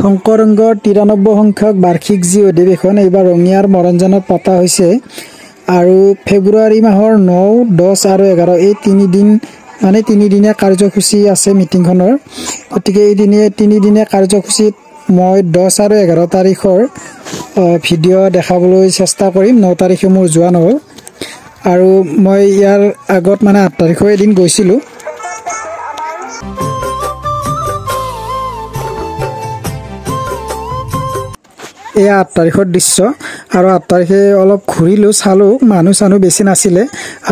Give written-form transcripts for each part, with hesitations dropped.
শংকৰংগৰ 93 সংখ্যক বাৰ্ষিক যি অধিৱেশন এইবাৰ ৰঙিয়াৰ মৰঞ্জনত পতা হৈছে আৰু ফেব্ৰুৱাৰী মাহৰ 9, 10 আৰু 11 এই 3 দিন মানে 3 দিনীয়া কাৰ্যসূচী আছে মিটিংখনৰ। গতিকে এই 3 দিনীয়া কাৰ্যসূচীত মই 10 আৰু 11 তাৰিখৰ ভিডিঅ' দেখাবলৈ চেষ্টা কৰিম। 9 তাৰিখে মোৰ যোৱা নহ'ল আৰু মই ইয়াৰ আগত মানে 8 তাৰিখে এদিন গৈছিলোঁ। এয়া 8 তাৰিখৰ দৃশ্য আৰু 8 তাৰিখে অলপ ঘূৰিলোঁ চালোঁ, মানুহ বেছি নাছিলে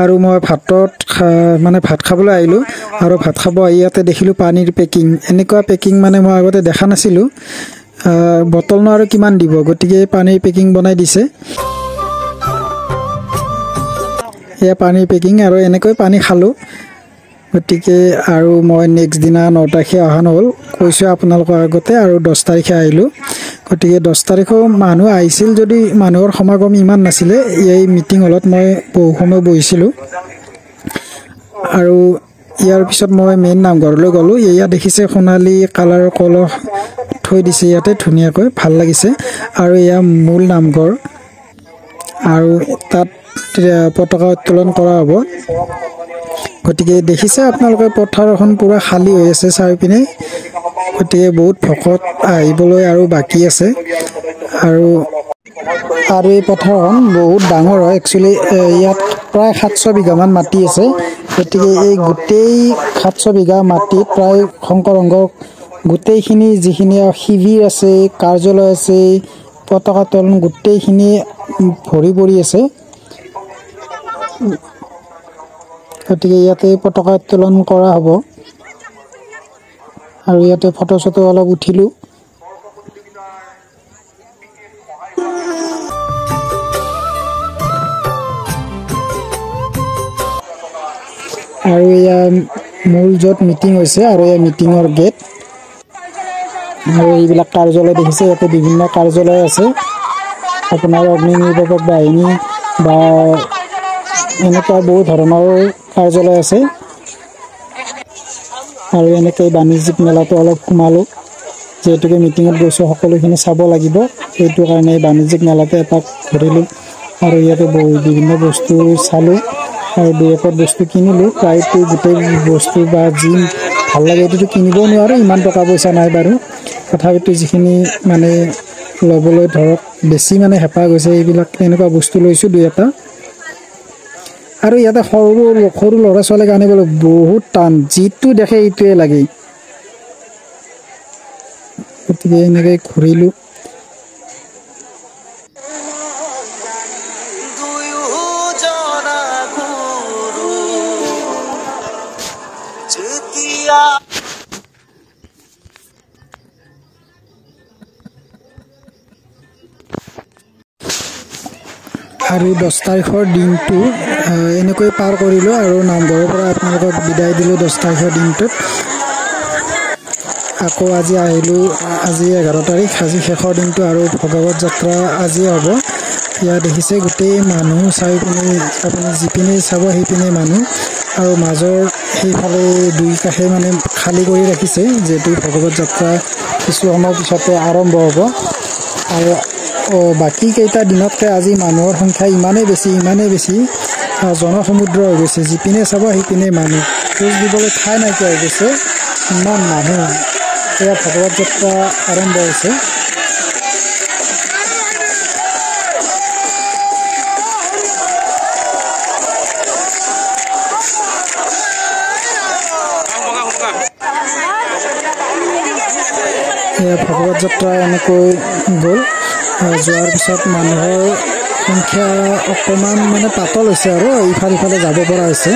আৰু মই ভাত খাবলৈ আহিলোঁ আৰু ভাত খাব আহি ইয়াতে দেখিলোঁ পানীৰ পেকিং। এনেকুৱা পেকিং মানে মই আগতে দেখা নাছিলোঁ। বটলনো আৰু কিমান দিব, গতিকে পানীৰ পেকিং বনাই দিছে। এয়া পানীৰ পেকিং আৰু এনেকৈ পানী খালোঁ। গতিকে আৰু মই নেক্সট দিনা 9 তাৰিখে অহা নহ'ল, কৈছোঁ আপোনালোকৰ আগতে, আৰু 10 তাৰিখে আহিলোঁ। গতিকে 10 তাৰিখেও মানুহ আহিছিল যদি মানুহৰ সমাগম ইমান নাছিলে। এই মিটিং হলত মই বহু সময় বহিছিলোঁ আৰু ইয়াৰ পিছত মই মেইন নামঘৰলৈ গ'লোঁ। এয়া দেখিছে সোণালী কালাৰৰ কলহ থৈ দিছে ইয়াতে ধুনীয়াকৈ, ভাল লাগিছে। আৰু এয়া মূল নামঘৰ আৰু তাত পতাকা উত্তোলন কৰা হ'ব। গতিকে দেখিছে আপোনালোকে পথাৰখন পূৰা খালী হৈ আছে চাৰিওপিনে। গতিকে বহুত ভকত আহিবলৈ আৰু বাকী আছে আৰু এই পথাৰখন বহুত ডাঙৰ হয়। একচুৱেলি ইয়াত প্ৰায় 700 বিঘামান মাটি আছে। গতিকে এই গোটেই 700 বিঘা মাটিত প্ৰায় শংকৰংগৰ গোটেইখিনি যিখিনি শিবিৰ আছে, কাৰ্যালয় আছে, পতাকা উত্তোলন গোটেইখিনি ভৰি পৰি আছে। গতিকে ইয়াতে পতাকা উত্তোলন কৰা হ'ব আৰু ইয়াতে ফটো চটো অলপ উঠিলোঁ। আৰু এয়া মূল য'ত মিটিং হৈছে আৰু এই মিটিঙৰ গেট আৰু এইবিলাক কাৰ্যালয় দেখিছে। ইয়াতে বিভিন্ন কাৰ্যালয় আছে, আপোনাৰ অগ্নি নিৰ্বাপক বাহিনী বা এনেকুৱা বহু ধৰণৰ কাৰ্যালয় আছে। আৰু এনেকৈ বাণিজ্যিক মেলাটো অলপ সোমালোঁ, যিহেতুকে মিটিঙত গৈছোঁ সকলোখিনি চাব লাগিব, সেইটো কাৰণে বাণিজ্যিক মেলাতে এপাক ঘূৰিলোঁ আৰু ইয়াতে বিভিন্ন বস্তু চালোঁ আৰু 2-1 বস্তু কিনিলোঁ। প্ৰায়তো গোটেই বস্তু বা যি ভাল লাগে এইটোতো কিনিবও নোৱাৰোঁ, ইমান টকা পইচা নাই বাৰু। তথাপিতো যিখিনি মানে ল'বলৈ ধৰক বেছি মানে হেঁপাহ গৈছে, এইবিলাক এনেকুৱা বস্তু লৈছোঁ 2-এটা। আৰু ইয়াতে সৰু ল'ৰা ছোৱালীক আনিবলৈ বহুত টান, যিটো দেখে এইটোৱে লাগে। গতিকে এনেকৈ ঘূৰিলোঁ। আৰু 10 তাৰিখৰ দিনটো এনেকৈ পাৰ কৰিলোঁ আৰু নামঘৰৰ পৰা আপোনালোকক বিদায় দিলোঁ 10 তাৰিখৰ দিনটোত। আকৌ আজি আহিলোঁ, আজি 11 তাৰিখ, আজি শেষৰ দিনটো আৰু ভগৱত যাত্ৰা আজিয়ে হ'ব। ইয়াত দেখিছে গোটেই মানুহ চাৰিপিনে, আপুনি যিপিনে চাব সেইপিনে মানুহ আৰু মাজৰ সেইফালে 2 কাষে মানে খালী কৰি ৰাখিছে, যিহেতু ভগৱত যাত্ৰা কিছু সময়ৰ পিছতে আৰম্ভ হ'ব। আৰু বাকী কেইটা দিনতকৈ আজি মানুহৰ সংখ্যা ইমানেই বেছি জনসমুদ্ৰ হৈ গৈছে, যিপিনে চাব সেইপিনে মানুহ, খোজ দিবলৈ ঠাই নাইকিয়া হৈ গৈছে, ইমান মানুহ। এয়া ভগৱত যাত্ৰা আৰম্ভ হৈছে। এয়া ভগৱত যাত্ৰা এনেকৈ গ'ল। যোৱাৰ পিছত মানুহৰ সংখ্যা অকণমান মানে পাতল হৈছে আৰু ইফালে যাব পৰা হৈছে।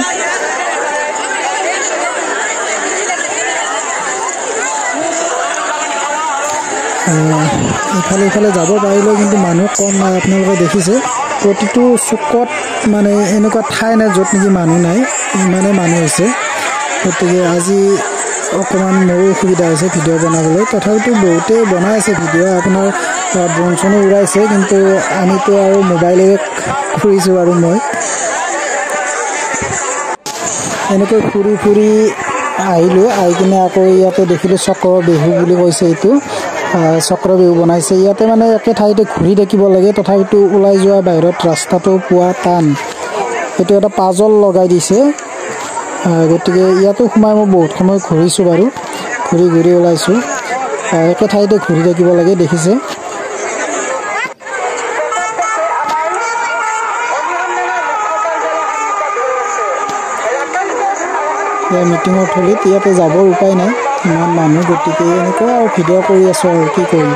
ইফালে যাব পাৰিলেও কিন্তু মানুহ কম নাই। আপোনালোকে দেখিছে প্ৰতিটো চুকত মানে এনেকুৱা ঠাই নাই য'ত নেকি মানুহ নাই, ইমানেই মানুহ হৈছে। গতিকে আজি অকণমান মোৰো অসুবিধা হৈছে ভিডিঅ' বনাবলৈ, তথাপিতো বহুতেই বনাই আছে ভিডিঅ', আপোনাৰ ড্ৰোন চনো উৰাইছে, কিন্তু আমিতো আৰু মোবাইলেৰে ঘূৰিছোঁ আৰু মই। এনেকৈ ফুৰি ফুৰি আহিলোঁ আহি কিনে আকৌ ইয়াতে দেখিলোঁ চক্ৰ বিহু বুলি কৈছে এইটো চক্ৰ বিহু বনাইছে ইয়াতে মানে একে ঠাইতে ঘূৰি থাকিব লাগে তথাপিতো ওলাই যোৱা বাহিৰত ৰাস্তাটো পোৱা টান এইটো এটা পাজল লগাই দিছে গতিকে ইয়াতো সোমাই মই বহুত সময় ঘূৰিছোঁ বাৰু ঘূৰি ঘূৰি ওলাইছোঁ একে ঠাইতে ঘূৰি থাকিব লাগে দেখিছে মিটিঙৰ থলীত ইয়াতে যাবৰ উপায় নাই ইমান মানুহ গতিকে এনেকৈ আৰু ভিডিঅ' কৰি আছোঁ আৰু কি কৰিম